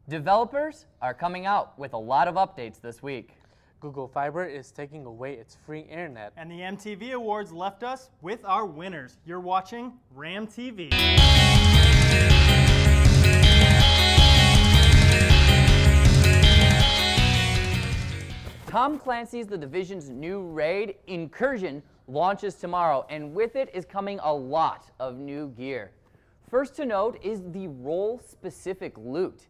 Developers are coming out with a lot of updates this week. Google Fiber is taking away its free internet. And the MTV Awards left us with our winners. You're watching RAMtv. Tom Clancy's The Division's new raid, Incursion, launches tomorrow, and with it is coming a lot of new gear. First to note is the role-specific loot.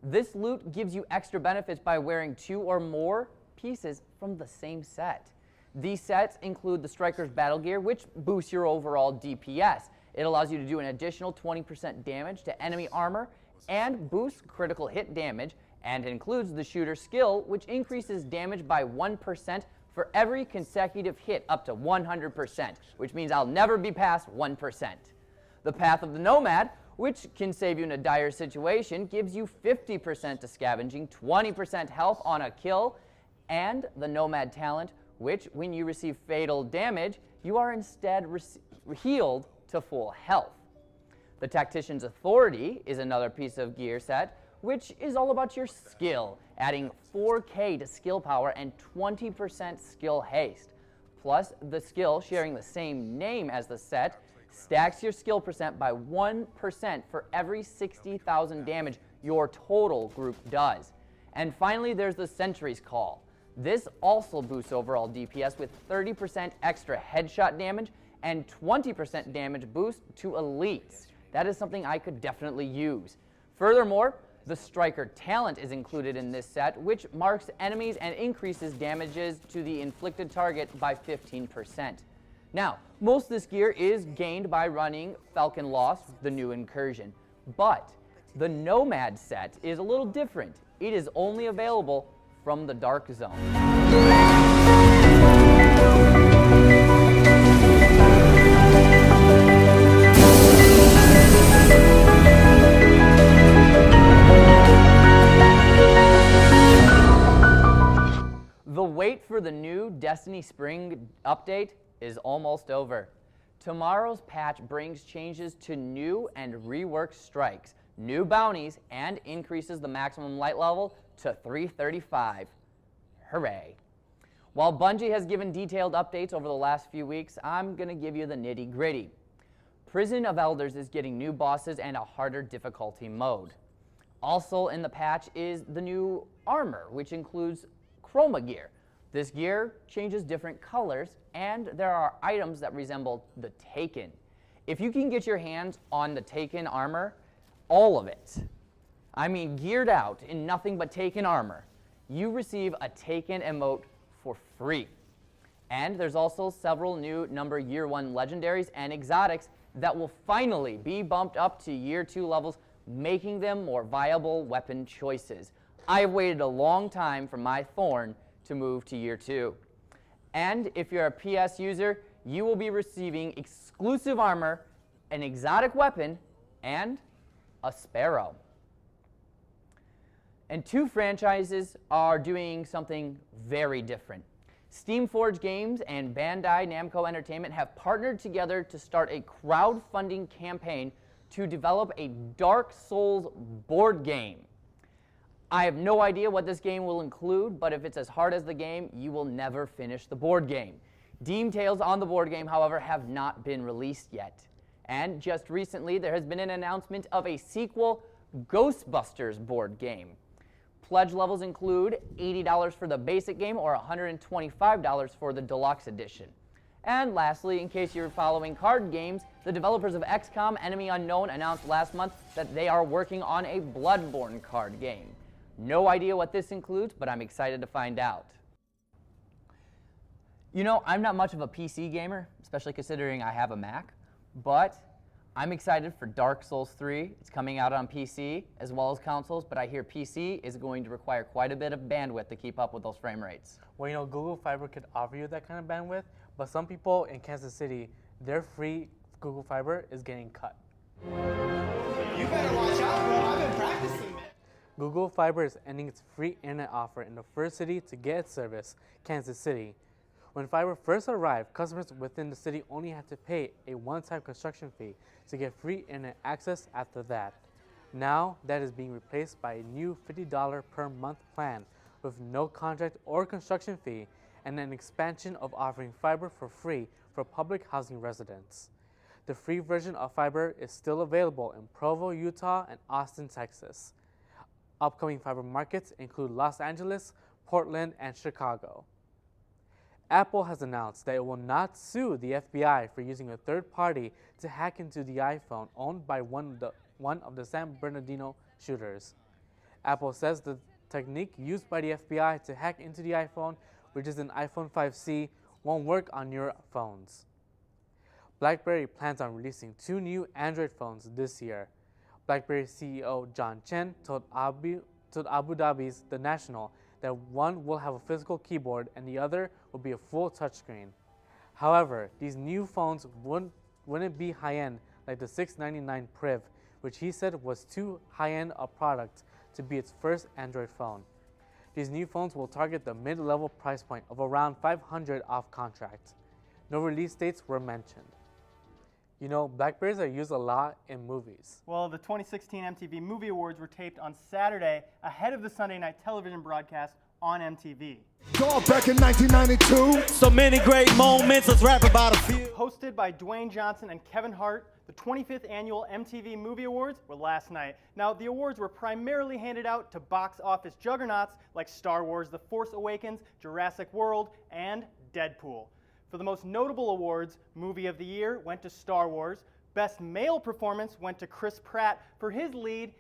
This loot gives you extra benefits by wearing 2 or more pieces from the same set. These sets include the Striker's battle gear, which boosts your overall DPS. It allows you to do an additional 20% damage to enemy armor and boosts critical hit damage, and includes the shooter skill, which increases damage by 1% for every consecutive hit up to 100%, which means I'll never be past 1%. The Path of the Nomad, which can save you in a dire situation, gives you 50% to scavenging, 20% health on a kill, and the Nomad Talent, which when you receive fatal damage, you are instead healed to full health. The Tactician's Authority is another piece of gear set, which is all about your skill, adding 4K to skill power and 20% skill haste. Plus, the skill, sharing the same name as the set, stacks your skill percent by 1% for every 60,000 damage your total group does. And finally, there's the Sentry's Call. This also boosts overall DPS with 30% extra headshot damage and 20% damage boost to elites. That is something I could definitely use. Furthermore, the Striker Talent is included in this set, which marks enemies and increases damages to the inflicted target by 15%. Now, most of this gear is gained by running Falcon Lost, the new Incursion. But the Nomad set is a little different. It is only available from the Dark Zone. The wait for the new Destiny Spring update is almost over. Tomorrow's patch brings changes to new and reworked strikes, new bounties, and increases the maximum light level to 335. Hooray. While Bungie has given detailed updates over the last few weeks, I'm going to give you the nitty-gritty. Prison of Elders is getting new bosses and a harder difficulty mode. Also in the patch is the new armor, which includes chroma gear. This gear changes different colors, and there are items that resemble the Taken. If you can get your hands on the Taken armor, all of it, I mean geared out in nothing but Taken armor, you receive a Taken emote for free. And there's also several new number Year 1 legendaries and exotics that will finally be bumped up to Year 2 levels, making them more viable weapon choices. I have waited a long time for my Thorn to move to Year 2. And if you're a PS user, you will be receiving exclusive armor, an exotic weapon, and a Sparrow. And 2 franchises are doing something very different. Steamforge Games and Bandai Namco Entertainment have partnered together to start a crowdfunding campaign to develop a Dark Souls board game. I have no idea what this game will include, but if it's as hard as the game, you will never finish the board game. Details on the board game, however, have not been released yet. And just recently, there has been an announcement of a sequel, Ghostbusters board game. Pledge levels include $80 for the basic game or $125 for the deluxe edition. And lastly, in case you're following card games, the developers of XCOM Enemy Unknown announced last month that they are working on a Bloodborne card game. No idea what this includes, but I'm excited to find out. You know, I'm not much of a PC gamer, especially considering I have a Mac, but I'm excited for Dark Souls 3. It's coming out on PC as well as consoles, but I hear PC is going to require quite a bit of bandwidth to keep up with those frame rates. Well, you know, Google Fiber could offer you that kind of bandwidth, but some people in Kansas City, their free Google Fiber is getting cut. You better watch out, bro. I've been practicing, man. Google Fiber is ending its free internet offer in the first city to get its service, Kansas City. When fiber first arrived, customers within the city only had to pay a one-time construction fee to get free internet access after that. Now that is being replaced by a new $50 per month plan with no contract or construction fee and an expansion of offering fiber for free for public housing residents. The free version of fiber is still available in Provo, Utah and Austin, Texas. Upcoming fiber markets include Los Angeles, Portland, and Chicago. Apple has announced that it will not sue the FBI for using a third party to hack into the iPhone owned by one of the San Bernardino shooters. Apple says the technique used by the FBI to hack into the iPhone, which is an iPhone 5C, won't work on your phones. BlackBerry plans on releasing 2 new Android phones this year. BlackBerry CEO John Chen told Abu Dhabi's The National that one will have a physical keyboard and the other will be a full touchscreen. However, these new phones wouldn't be high-end like the $699 Priv, which he said was too high-end a product to be its first Android phone. These new phones will target the mid-level price point of around $500 off contract. No release dates were mentioned. You know, Blackberries are used a lot in movies. Well, the 2016 MTV Movie Awards were taped on Saturday ahead of the Sunday night television broadcast on MTV. Go back in 1992. So many great moments, let's rap about a few. Hosted by Dwayne Johnson and Kevin Hart, the 25th annual MTV Movie Awards were last night. Now, the awards were primarily handed out to box office juggernauts like Star Wars: The Force Awakens, Jurassic World, and Deadpool. For the most notable awards, Movie of the Year went to Star Wars. Best Male Performance went to Chris Pratt for his lead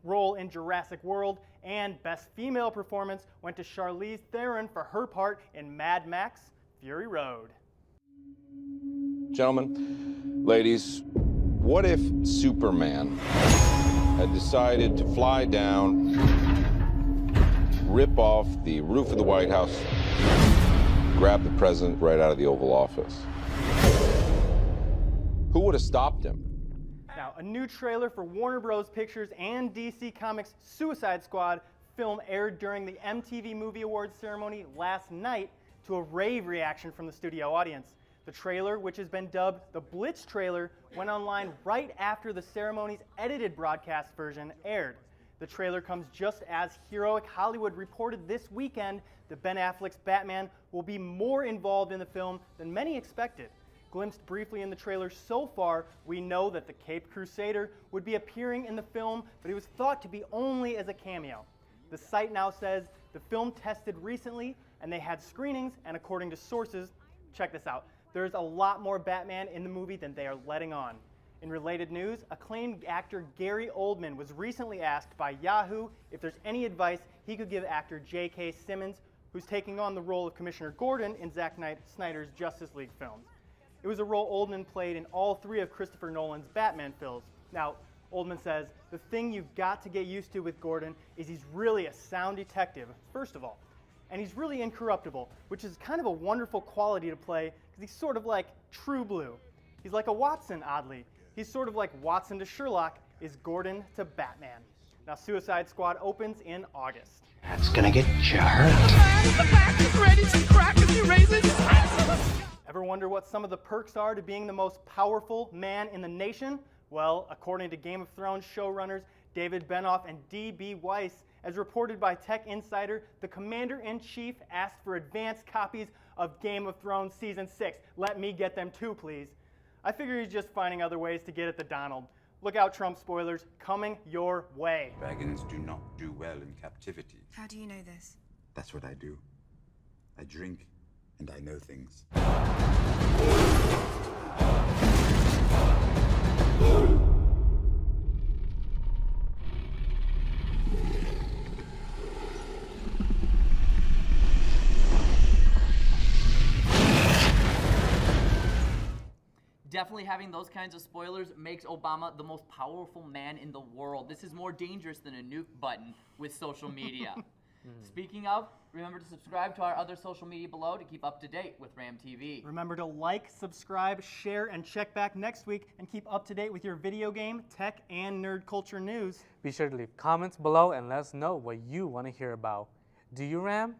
role in Jurassic World, and Best Female Performance went to Charlize Theron for her part in Mad Max: Fury Road. Gentlemen, ladies, what if Superman had decided to fly down, rip off the roof of the White House, grab the president right out of the Oval Office? Who would have stopped him? Now, a new trailer for Warner Bros. Pictures and DC Comics' Suicide Squad film aired during the MTV Movie Awards ceremony last night to a rave reaction from the studio audience. The trailer, which has been dubbed the Blitz trailer, went online right after the ceremony's edited broadcast version aired. The trailer comes just as Heroic Hollywood reported this weekend that Ben Affleck's Batman will be more involved in the film than many expected. Glimpsed briefly in the trailer so far, we know that the Caped Crusader would be appearing in the film, but he was thought to be only as a cameo. The site now says the film tested recently and they had screenings, and according to sources, check this out, there's a lot more Batman in the movie than they are letting on. In related news, acclaimed actor Gary Oldman was recently asked by Yahoo if there's any advice he could give actor J.K. Simmons, who's taking on the role of Commissioner Gordon in Zack Snyder's Justice League films. It was a role Oldman played in all 3 of Christopher Nolan's Batman films. Now, Oldman says, the thing you've got to get used to with Gordon is he's really a sound detective, first of all. And he's really incorruptible, which is kind of a wonderful quality to play because he's sort of like True Blue. He's like a Watson, oddly. He's sort of like Watson to Sherlock is Gordon to Batman. Now, Suicide Squad opens in August. That's gonna get you hurt. Ever wonder what some of the perks are to being the most powerful man in the nation? Well, according to Game of Thrones showrunners David Benioff and D.B. Weiss, as reported by Tech Insider, the Commander-in-Chief asked for advanced copies of Game of Thrones Season 6. Let me get them too, please. I figure he's just finding other ways to get at the Donald. Look out, Trump spoilers, coming your way. Dragons do not do well in captivity. How do you know this? That's what I do. I drink and I know things. Definitely having those kinds of spoilers makes Obama the most powerful man in the world. This is more dangerous than a nuke button with social media. Speaking of, remember to subscribe to our other social media below to keep up to date with RAMtv. Remember to like, subscribe, share, and check back next week and keep up to date with your video game, tech, and nerd culture news. Be sure to leave comments below and let us know what you want to hear about. Do you, Ram?